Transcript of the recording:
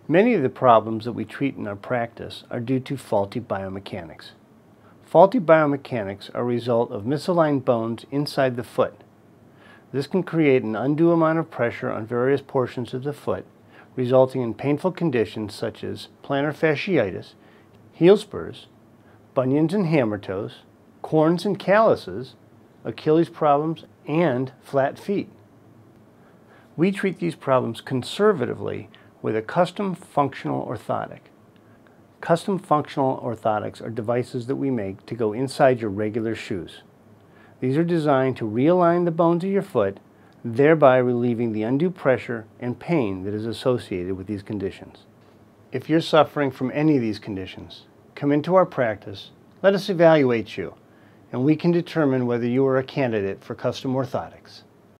Many of the problems that we treat in our practice are due to faulty biomechanics. Faulty biomechanics are a result of misaligned bones inside the foot. This can create an undue amount of pressure on various portions of the foot, resulting in painful conditions such as plantar fasciitis, heel spurs, bunions and hammer toes, corns and calluses, Achilles problems, and flat feet. We treat these problems conservatively with a custom functional orthotic. Custom functional orthotics are devices that we make to go inside your regular shoes. These are designed to realign the bones of your foot, thereby relieving the undue pressure and pain that is associated with these conditions. If you're suffering from any of these conditions, come into our practice, let us evaluate you, and we can determine whether you are a candidate for custom orthotics.